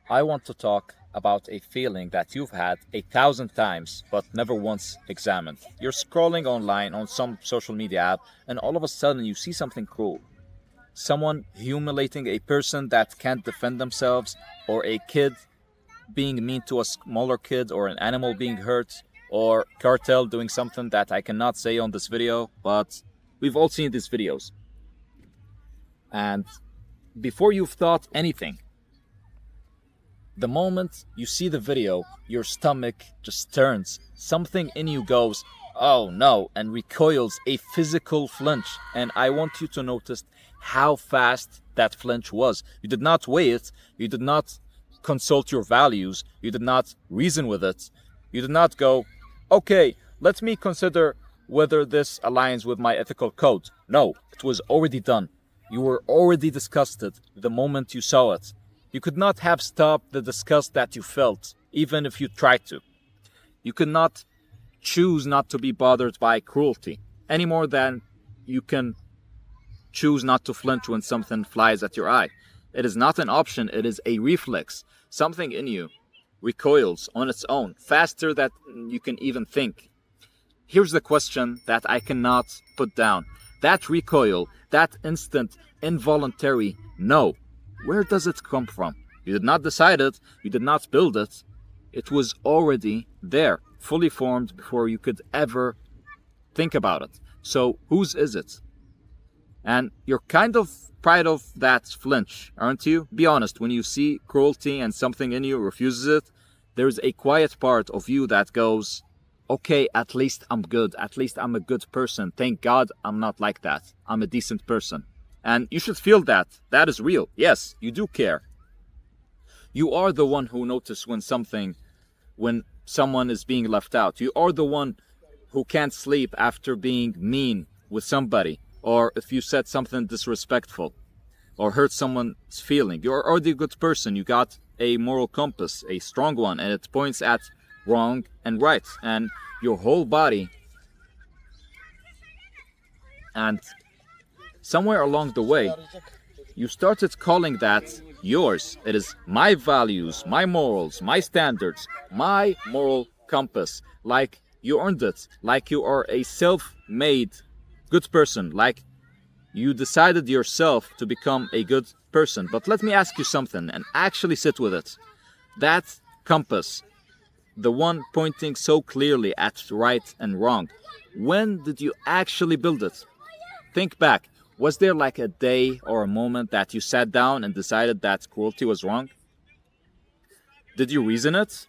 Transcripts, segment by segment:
I want to talk about a feeling that you've had 1,000 times but never once examined. You're scrolling online on some social media app and all of a sudden you see something cruel. Someone humiliating a person that can't defend themselves, or a kid being mean to a smaller kid, or an animal being hurt, or cartel doing something that I cannot say on this video, but we've all seen these videos. And before you've thought anything, the moment you see the video, your stomach just turns. Something in you goes, oh no, and recoils, a physical flinch. And I want you to notice how fast that flinch was. You did not weigh it, you did not consult your values, you did not reason with it, you did not go, okay, let me consider whether this aligns with my ethical code. No, it was already done. You were already disgusted the moment you saw it. You could not have stopped the disgust that you felt, even if you tried to. You could not choose not to be bothered by cruelty, any more than you can choose not to flinch when something flies at your eye. It is not an option, it is a reflex. Something in you recoils on its own, faster than you can even think. Here's the question that I cannot put down. That recoil, that instant, involuntary no, where does it come from? You did not decide it, you did not build it. It was already there, fully formed before you could ever think about it. So whose is it? And you're kind of proud of that flinch, aren't you? Be honest, when you see cruelty and something in you refuses it, there's a quiet part of you that goes, okay, at least I'm good. At least I'm a good person. Thank God I'm not like that. I'm a decent person. And you should feel that. That is real. Yes, you do care. You are the one who notices when someone is being left out. You are the one who can't sleep after being mean with somebody, or if you said something disrespectful or hurt someone's feeling. You're already a good person. You got a moral compass, a strong one, and it points at wrong and right, and your whole body. And somewhere along the way, you started calling that yours. It is my values, my morals, my standards, my moral compass. Like you earned it, like you are a self-made good person, like you decided yourself to become a good person. But let me ask you something and actually sit with it. That compass, the one pointing so clearly at right and wrong, when did you actually build it? Think back. Was there like a day or a moment that you sat down and decided that cruelty was wrong? Did you reason it?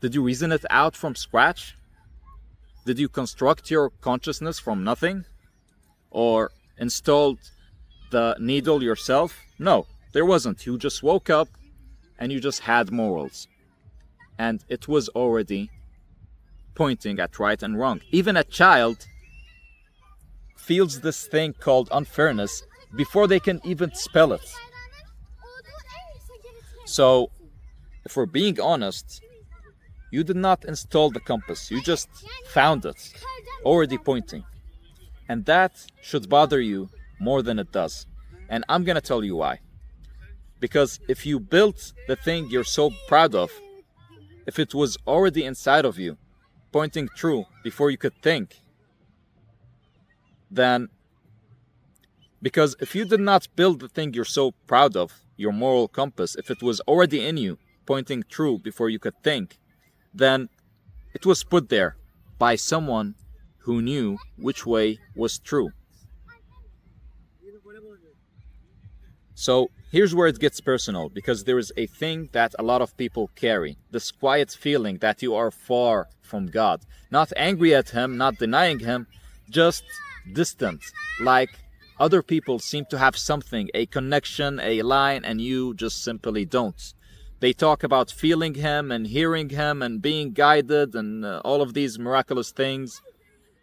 Did you reason it out from scratch? Did you construct your consciousness from nothing? Or installed the needle yourself? No, there wasn't. You just woke up and you just had morals. And it was already pointing at right and wrong. Even a child feels this thing called unfairness before they can even spell it. So, if we're being honest, you did not install the compass, you just found it, already pointing. And that should bother you more than it does. And I'm gonna tell you why. Because if you built the thing you're so proud of, if it was already inside of you, pointing true before you could think, then, because if you did not build the thing you're so proud of, your moral compass, if it was already in you, pointing true before you could think, then it was put there by someone who knew which way was true. So here's where it gets personal, because there is a thing that a lot of people carry, this quiet feeling that you are far from God. Not angry at Him, not denying Him, just distant, like other people seem to have something, a connection, a line, and you just simply don't. They talk about feeling Him and hearing Him and being guided and all of these miraculous things,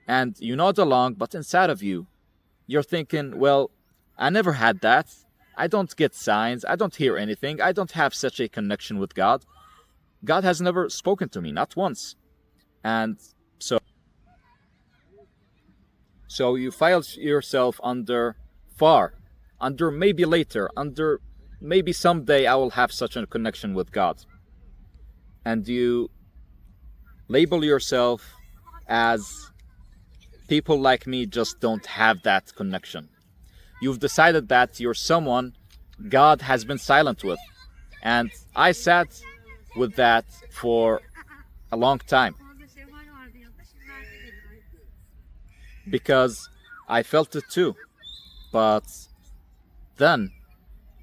and you nod along, but inside of you, you're thinking, well, I never had that. I don't get signs, I don't hear anything, I don't have such a connection with God. God has never spoken to me, not once. And so you file yourself under far, under maybe later, under maybe someday I will have such a connection with God. And you label yourself as people like me just don't have that connection. You've decided that you're someone God has been silent with. And I sat with that for a long time because I felt it too. But then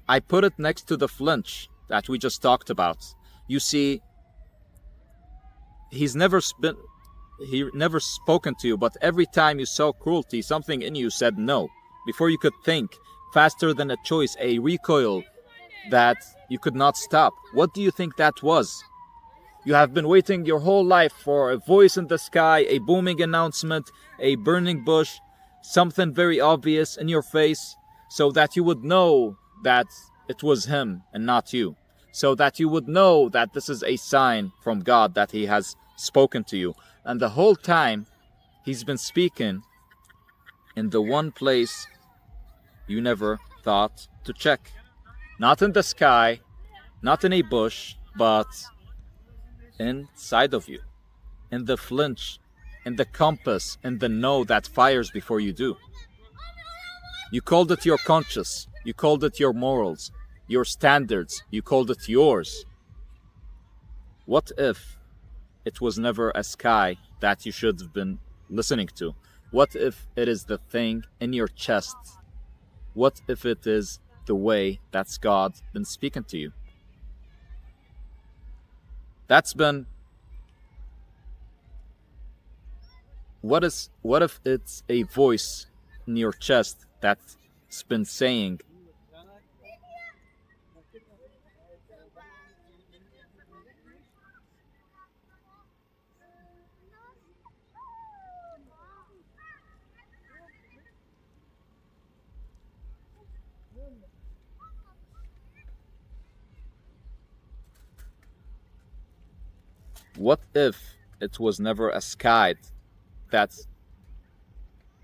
I put it next to the flinch that we just talked about. You see, he's never been he never spoken to you, but every time you saw cruelty, something in you said no. Before you could think, faster than a choice, a recoil that you could not stop. What do you think that was? You have been waiting your whole life for a voice in the sky, a booming announcement, a burning bush, something very obvious in your face, so that you would know that it was him and not you. So that you would know that this is a sign from God that he has spoken to you. And the whole time, he's been speaking in the one place you never thought to check. Not in the sky, not in a bush, but inside of you, in the flinch, in the compass, in the know that fires before you do. You called it your conscience, you called it your morals, your standards, you called it yours. What if it was never a sky that you should have been listening to? What if it is the thing in your chest? What if it is the way that's God been speaking to you? That's been what if it's a voice in your chest that's been saying, what if it was never a sky that's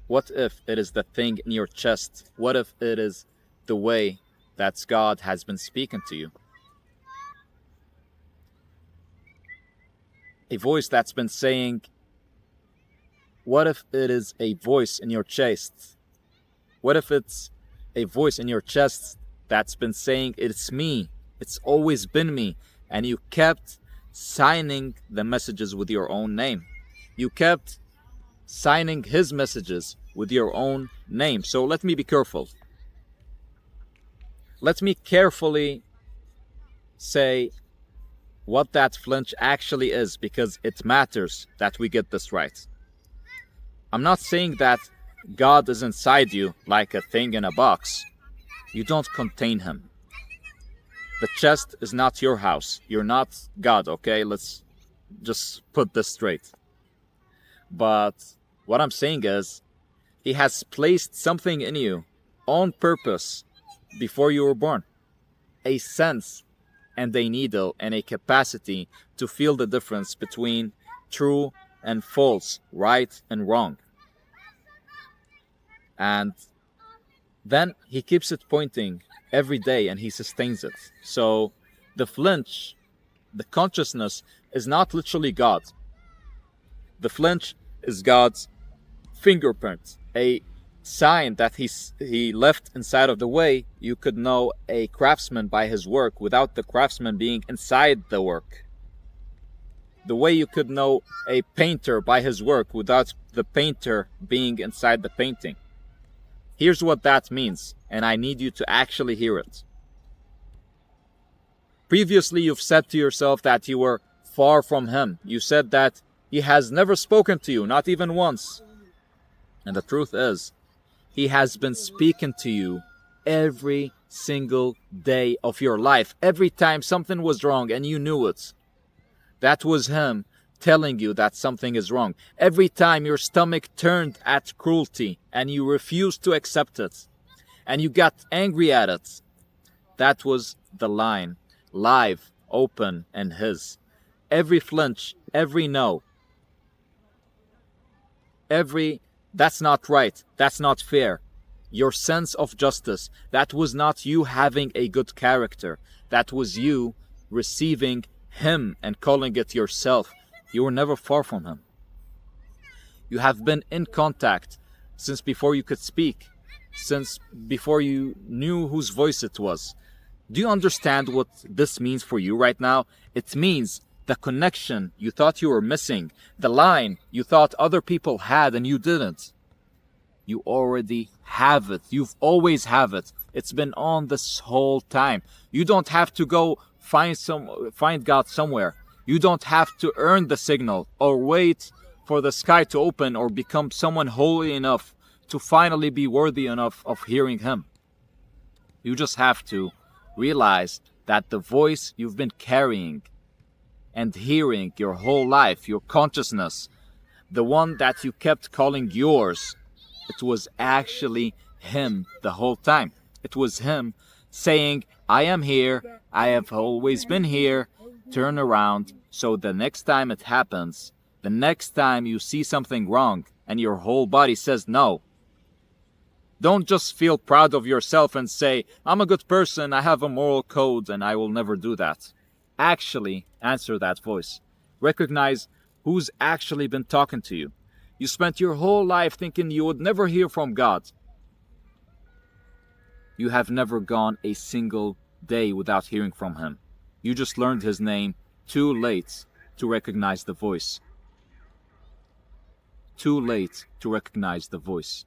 what if it is the thing in your chest? What if it is the way that God has been speaking to you? A voice that's been saying, what if it is a voice in your chest? What if it's a voice in your chest that's been saying, it's me, it's always been me, and you kept signing the messages with your own name. You kept signing his messages with your own name. So let me be careful. Let me carefully say what that flinch actually is, because it matters that we get this right. I'm not saying that God is inside you like a thing in a box. You don't contain him. The chest is not your house. You're not God, okay? Let's just put this straight. But what I'm saying is, he has placed something in you on purpose before you were born. A sense and a needle and a capacity to feel the difference between true and false, right and wrong. And then he keeps it pointing every day and he sustains it. So the flinch, the consciousness, is not literally God. The flinch is God's fingerprint, a sign that he left inside of the way you could know a craftsman by his work without the craftsman being inside the work. The way you could know a painter by his work without the painter being inside the painting. Here's what that means, and I need you to actually hear it. Previously, you've said to yourself that you were far from him. You said that he has never spoken to you, not even once. And the truth is, he has been speaking to you every single day of your life. Every time something was wrong and you knew it, that was him telling you that something is wrong. Every time your stomach turned at cruelty and you refused to accept it and you got angry at it, that was the line, live, open, and his. Every flinch, every no, every that's not right, that's not fair, Your sense of justice, that was not you having a good character. That was you receiving him and calling it yourself. You were never far from him. You have been in contact since before you could speak, since before you knew whose voice it was. Do you understand what this means for you right now? It means the connection you thought you were missing, the line you thought other people had and you didn't. You already have it. You've always have it. It's been on this whole time. You don't have to go find God somewhere. You don't have to earn the signal or wait for the sky to open or become someone holy enough to finally be worthy enough of hearing him. You just have to realize that the voice you've been carrying and hearing your whole life, your consciousness, the one that you kept calling yours, it was actually him the whole time. It was him saying, I am here, I have always been here, turn around, so the next time it happens, the next time you see something wrong and your whole body says no, don't just feel proud of yourself and say, I'm a good person, I have a moral code, and I will never do that. Actually answer that voice. Recognize who's actually been talking to you. You spent your whole life thinking you would never hear from God. You have never gone a single day without hearing from him. You just learned his name too late to recognize the voice. Too late to recognize the voice.